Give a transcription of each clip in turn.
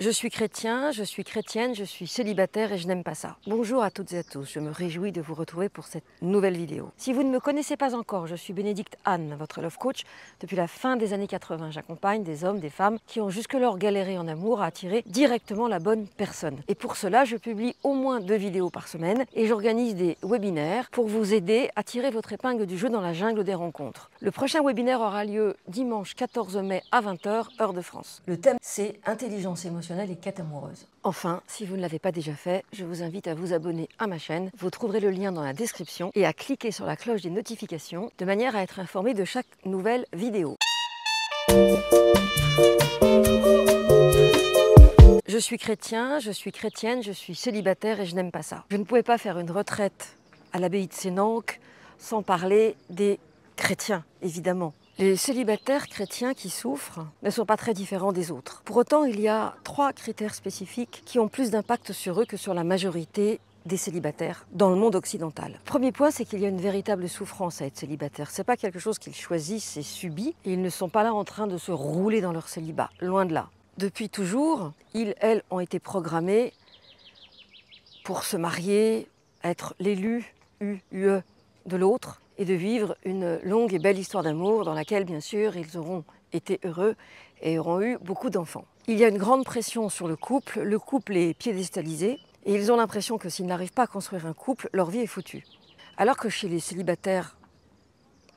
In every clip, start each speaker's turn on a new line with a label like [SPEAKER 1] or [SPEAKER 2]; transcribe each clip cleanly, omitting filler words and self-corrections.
[SPEAKER 1] Je suis chrétien, je suis chrétienne, je suis célibataire et je n'aime pas ça. Bonjour à toutes et à tous, je me réjouis de vous retrouver pour cette nouvelle vidéo. Si vous ne me connaissez pas encore, je suis Bénédicte Anne, votre love coach. Depuis la fin des années 80, j'accompagne des hommes, des femmes qui ont jusque-lors galéré en amour à attirer directement la bonne personne. Et pour cela, je publie au moins 2 vidéos par semaine et j'organise des webinaires pour vous aider à tirer votre épingle du jeu dans la jungle des rencontres. Le prochain webinaire aura lieu dimanche 14 mai à 20 h, heure de France. Le thème, c'est intelligence émotionnelle et quête amoureuse. Enfin, si vous ne l'avez pas déjà fait, je vous invite à vous abonner à ma chaîne. Vous trouverez le lien dans la description et à cliquer sur la cloche des notifications de manière à être informé de chaque nouvelle vidéo. Je suis chrétien, je suis chrétienne, je suis célibataire et je n'aime pas ça. Je ne pouvais pas faire une retraite à l'abbaye de Sénanque sans parler des chrétiens, évidemment. Les célibataires chrétiens qui souffrent ne sont pas très différents des autres. Pour autant, il y a 3 critères spécifiques qui ont plus d'impact sur eux que sur la majorité des célibataires dans le monde occidental. Premier point, c'est qu'il y a une véritable souffrance à être célibataire. C'est pas quelque chose qu'ils choisissent et subissent. Et ils ne sont pas là en train de se rouler dans leur célibat, loin de là. Depuis toujours, ils, elles, ont été programmés pour se marier, être l'élu, UE, de l'autre, et de vivre une longue et belle histoire d'amour dans laquelle, bien sûr, ils auront été heureux et auront eu beaucoup d'enfants. Il y a une grande pression sur le couple est piédestalisé, et ils ont l'impression que s'ils n'arrivent pas à construire un couple, leur vie est foutue. Alors que chez les célibataires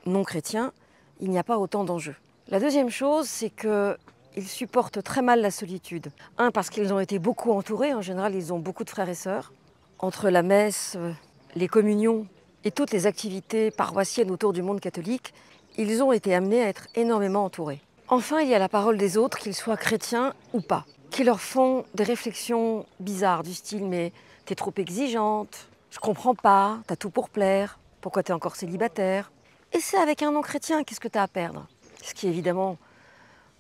[SPEAKER 1] non chrétiens, il n'y a pas autant d'enjeux. La deuxième chose, c'est qu'ils supportent très mal la solitude. Un, parce qu'ils ont été beaucoup entourés, en général ils ont beaucoup de frères et sœurs. Entre la messe, les communions, et toutes les activités paroissiennes autour du monde catholique, ils ont été amenés à être énormément entourés. Enfin, il y a la parole des autres, qu'ils soient chrétiens ou pas, qui leur font des réflexions bizarres du style « mais t'es trop exigeante, je comprends pas, t'as tout pour plaire, pourquoi t'es encore célibataire ?» Et c'est avec un non-chrétien, qu'est-ce que t'as à perdre? Ce qui est évidemment,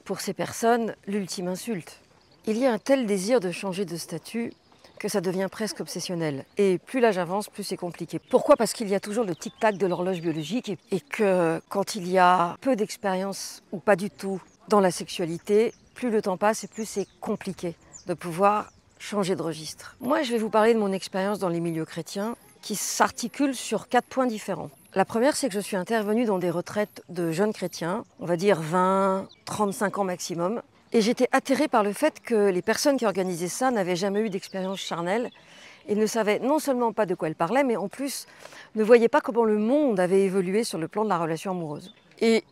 [SPEAKER 1] pour ces personnes, l'ultime insulte. Il y a un tel désir de changer de statut que ça devient presque obsessionnel. Et plus l'âge avance, plus c'est compliqué. Pourquoi? Parce qu'il y a toujours le tic-tac de l'horloge biologique et que quand il y a peu d'expérience ou pas du tout dans la sexualité, plus le temps passe et plus c'est compliqué de pouvoir changer de registre. Moi, je vais vous parler de mon expérience dans les milieux chrétiens qui s'articule sur 4 points différents. La première, c'est que je suis intervenue dans des retraites de jeunes chrétiens, on va dire 20, 35 ans maximum. Et j'étais atterrée par le fait que les personnes qui organisaient ça n'avaient jamais eu d'expérience charnelle et ne savaient non seulement pas de quoi elles parlaient, mais en plus ne voyaient pas comment le monde avait évolué sur le plan de la relation amoureuse. Et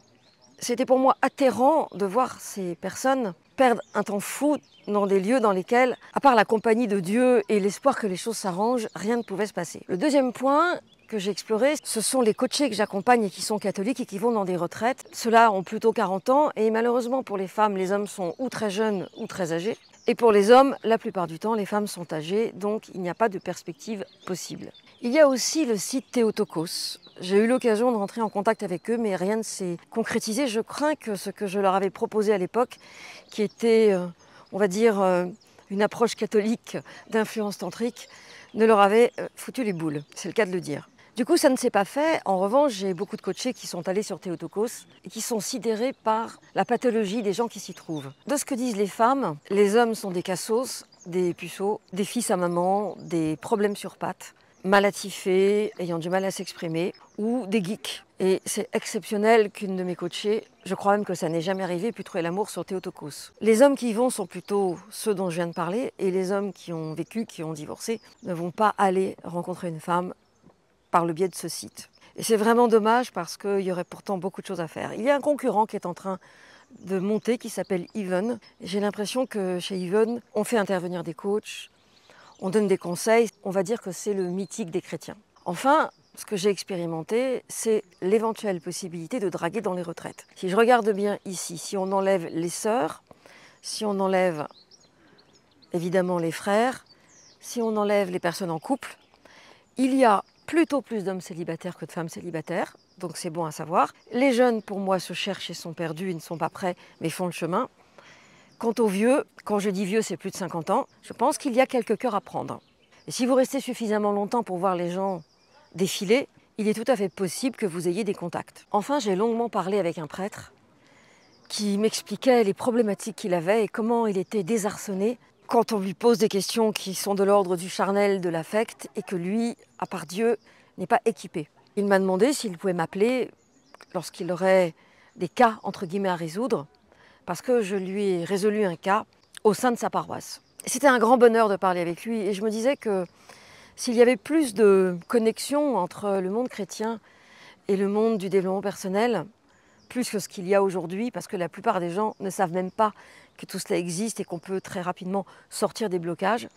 [SPEAKER 1] c'était pour moi atterrant de voir ces personnes perdre un temps fou dans des lieux dans lesquels, à part la compagnie de Dieu et l'espoir que les choses s'arrangent, rien ne pouvait se passer. Le deuxième point que j'ai exploré, ce sont les coachés que j'accompagne et qui sont catholiques et qui vont dans des retraites. Ceux-là ont plutôt 40 ans et malheureusement pour les femmes, les hommes sont ou très jeunes ou très âgés. Et pour les hommes, la plupart du temps, les femmes sont âgées, donc il n'y a pas de perspective possible. Il y a aussi le site Théotokos. J'ai eu l'occasion de rentrer en contact avec eux, mais rien ne s'est concrétisé. Je crains que ce que je leur avais proposé à l'époque, qui était, on va dire, une approche catholique d'influence tantrique, ne leur avait foutu les boules. C'est le cas de le dire. Du coup, ça ne s'est pas fait. En revanche, j'ai beaucoup de coachés qui sont allés sur Théotokos et qui sont sidérés par la pathologie des gens qui s'y trouvent. De ce que disent les femmes, les hommes sont des cassos, des puceaux, des fils à maman, des problèmes sur pattes, malatifés, ayant du mal à s'exprimer, ou des geeks. Et c'est exceptionnel qu'une de mes coachées, je crois même que ça n'est jamais arrivé, pu trouver l'amour sur Théotokos. Les hommes qui y vont sont plutôt ceux dont je viens de parler, et les hommes qui ont vécu, qui ont divorcé, ne vont pas aller rencontrer une femme par le biais de ce site. Et c'est vraiment dommage parce qu'il y aurait pourtant beaucoup de choses à faire. Il y a un concurrent qui est en train de monter qui s'appelle Even. J'ai l'impression que chez Even, on fait intervenir des coachs, on donne des conseils, on va dire que c'est le mythique des chrétiens. Enfin, ce que j'ai expérimenté, c'est l'éventuelle possibilité de draguer dans les retraites. Si je regarde bien ici, si on enlève les sœurs, si on enlève évidemment les frères, si on enlève les personnes en couple, il y a plutôt plus d'hommes célibataires que de femmes célibataires, donc c'est bon à savoir. Les jeunes, pour moi, se cherchent et sont perdus, ils ne sont pas prêts, mais font le chemin. Quant aux vieux, quand je dis vieux, c'est plus de 50 ans, je pense qu'il y a quelques cœurs à prendre. Et si vous restez suffisamment longtemps pour voir les gens défiler, il est tout à fait possible que vous ayez des contacts. Enfin, j'ai longuement parlé avec un prêtre qui m'expliquait les problématiques qu'il avait et comment il était désarçonné quand on lui pose des questions qui sont de l'ordre du charnel, de l'affect, et que lui, à part Dieu, n'est pas équipé. Il m'a demandé s'il pouvait m'appeler lorsqu'il aurait des cas, entre guillemets, à résoudre, parce que je lui ai résolu un cas au sein de sa paroisse. C'était un grand bonheur de parler avec lui, et je me disais que s'il y avait plus de connexion entre le monde chrétien et le monde du développement personnel, plus que ce qu'il y a aujourd'hui, parce que la plupart des gens ne savent même pas que tout cela existe et qu'on peut très rapidement sortir des blocages.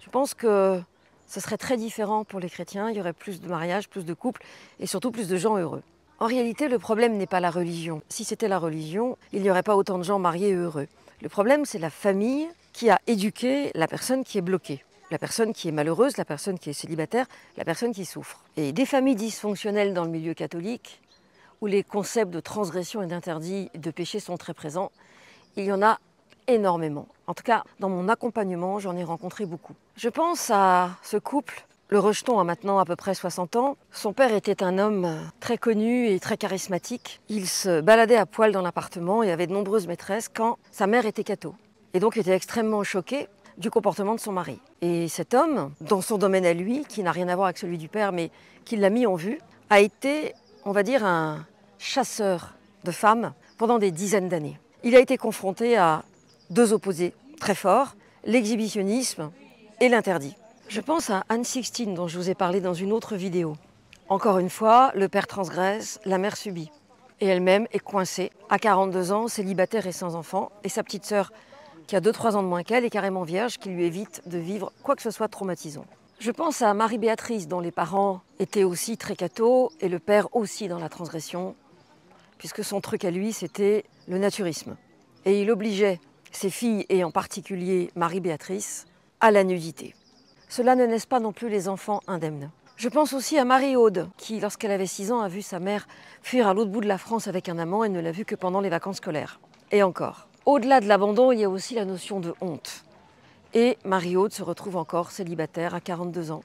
[SPEAKER 1] Je pense que ce serait très différent pour les chrétiens, il y aurait plus de mariages, plus de couples et surtout plus de gens heureux. En réalité, le problème n'est pas la religion. Si c'était la religion, il n'y aurait pas autant de gens mariés et heureux. Le problème, c'est la famille qui a éduqué la personne qui est bloquée. La personne qui est malheureuse, la personne qui est célibataire, la personne qui souffre. Et des familles dysfonctionnelles dans le milieu catholique, où les concepts de transgression et d'interdit et de péché sont très présents, il y en a énormément. En tout cas, dans mon accompagnement, j'en ai rencontré beaucoup. Je pense à ce couple, le rejeton a maintenant à peu près 60 ans. Son père était un homme très connu et très charismatique. Il se baladait à poil dans l'appartement et avait de nombreuses maîtresses quand sa mère était catho. Et donc était extrêmement choqué du comportement de son mari. Et cet homme, dans son domaine à lui, qui n'a rien à voir avec celui du père, mais qui l'a mis en vue, a été, on va dire, un chasseur de femmes pendant des dizaines d'années. Il a été confronté à deux opposés très forts, l'exhibitionnisme et l'interdit. Je pense à Anne Sixtine, dont je vous ai parlé dans une autre vidéo. Encore une fois, le père transgresse, la mère subit. Et elle-même est coincée, à 42 ans, célibataire et sans enfant, et sa petite sœur, qui a 2-3 ans de moins qu'elle, est carrément vierge, qui lui évite de vivre quoi que ce soit de traumatisant. Je pense à Marie-Béatrice, dont les parents étaient aussi très cathos, et le père aussi dans la transgression, puisque son truc à lui, c'était le naturisme. Et il obligeait ses filles, et en particulier Marie-Béatrice, à la nudité. Cela ne laisse pas non plus les enfants indemnes. Je pense aussi à Marie-Aude, qui, lorsqu'elle avait 6 ans, a vu sa mère fuir à l'autre bout de la France avec un amant et ne l'a vu que pendant les vacances scolaires. Et encore. Au-delà de l'abandon, il y a aussi la notion de honte. Et Marie-Aude se retrouve encore célibataire à 42 ans.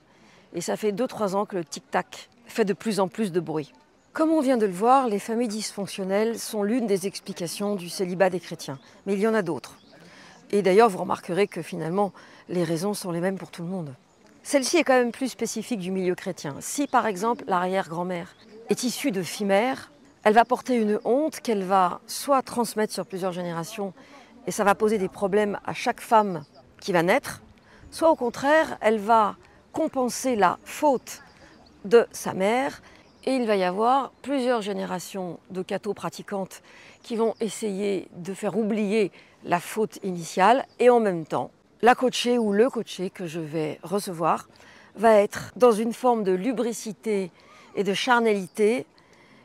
[SPEAKER 1] Et ça fait 2-3 ans que le tic-tac fait de plus en plus de bruit. Comme on vient de le voir, les familles dysfonctionnelles sont l'une des explications du célibat des chrétiens. Mais il y en a d'autres. Et d'ailleurs, vous remarquerez que finalement, les raisons sont les mêmes pour tout le monde. Celle-ci est quand même plus spécifique du milieu chrétien. Si par exemple l'arrière-grand-mère est issue de filles mères, elle va porter une honte qu'elle va soit transmettre sur plusieurs générations, et ça va poser des problèmes à chaque femme qui va naître, soit au contraire, elle va compenser la faute de sa mère, et il va y avoir plusieurs générations de cathos pratiquantes qui vont essayer de faire oublier la faute initiale, et en même temps, la coachée ou le coaché que je vais recevoir va être dans une forme de lubricité et de charnalité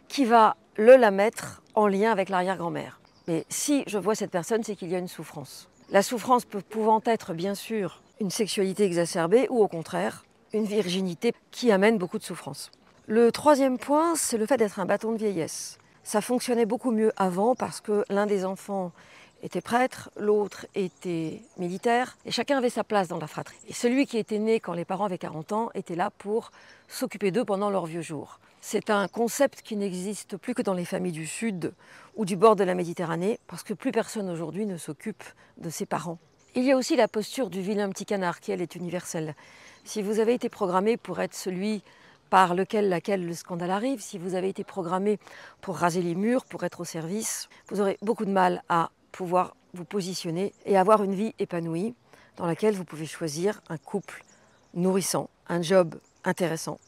[SPEAKER 1] qui va la mettre en lien avec l'arrière-grand-mère. Mais si je vois cette personne, c'est qu'il y a une souffrance. La souffrance pouvant être bien sûr une sexualité exacerbée ou au contraire une virginité qui amène beaucoup de souffrance. Le troisième point, c'est le fait d'être un bâton de vieillesse. Ça fonctionnait beaucoup mieux avant parce que l'un des enfants était prêtre, l'autre était militaire, et chacun avait sa place dans la fratrie. Et celui qui était né quand les parents avaient 40 ans était là pour s'occuper d'eux pendant leurs vieux jours. C'est un concept qui n'existe plus que dans les familles du Sud ou du bord de la Méditerranée, parce que plus personne aujourd'hui ne s'occupe de ses parents. Il y a aussi la posture du vilain petit canard, qui elle est universelle. Si vous avez été programmé pour être celui par laquelle le scandale arrive, si vous avez été programmé pour raser les murs, pour être au service, vous aurez beaucoup de mal à pouvoir vous positionner et avoir une vie épanouie dans laquelle vous pouvez choisir un couple nourrissant, un job intéressant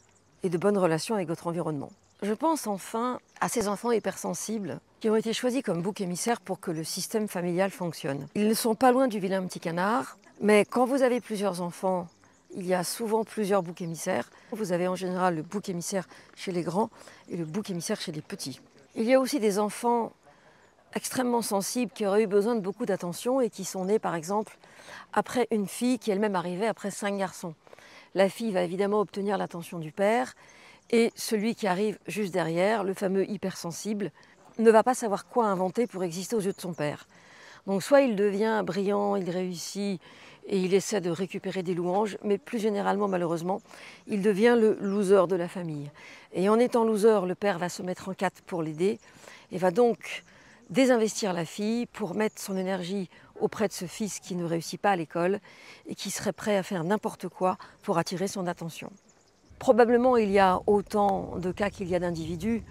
[SPEAKER 1] et de bonnes relations avec votre environnement. Je pense enfin à ces enfants hypersensibles qui ont été choisis comme bouc émissaire pour que le système familial fonctionne. Ils ne sont pas loin du vilain petit canard, mais quand vous avez plusieurs enfants, il y a souvent plusieurs boucs émissaires. Vous avez en général le bouc émissaire chez les grands et le bouc émissaire chez les petits. Il y a aussi des enfants extrêmement sensibles qui auraient eu besoin de beaucoup d'attention et qui sont nés par exemple après une fille qui elle-même arrivait après 5 garçons. La fille va évidemment obtenir l'attention du père et celui qui arrive juste derrière, le fameux hypersensible, ne va pas savoir quoi inventer pour exister aux yeux de son père. Donc soit il devient brillant, il réussit et il essaie de récupérer des louanges, mais plus généralement malheureusement, il devient le loser de la famille. Et en étant loser, le père va se mettre en 4 pour l'aider et va donc désinvestir la fille pour mettre son énergie auprès de ce fils qui ne réussit pas à l'école et qui serait prêt à faire n'importe quoi pour attirer son attention. Probablement il y a autant de cas qu'il y a d'individus.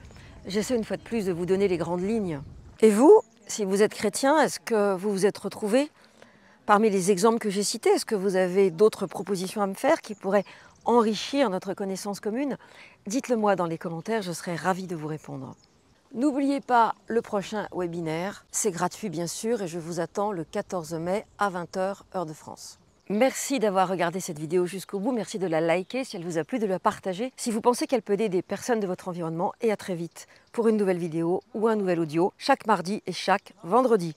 [SPEAKER 1] J'essaie une fois de plus de vous donner les grandes lignes. Et vous, si vous êtes chrétien, est-ce que vous vous êtes retrouvé parmi les exemples que j'ai cités? Est-ce que vous avez d'autres propositions à me faire qui pourraient enrichir notre connaissance commune? Dites-le moi dans les commentaires, je serai ravie de vous répondre. N'oubliez pas le prochain webinaire, c'est gratuit bien sûr et je vous attends le 14 mai à 20 h heure de France. Merci d'avoir regardé cette vidéo jusqu'au bout, merci de la liker si elle vous a plu, de la partager si vous pensez qu'elle peut aider des personnes de votre environnement et à très vite pour une nouvelle vidéo ou un nouvel audio chaque mardi et chaque vendredi.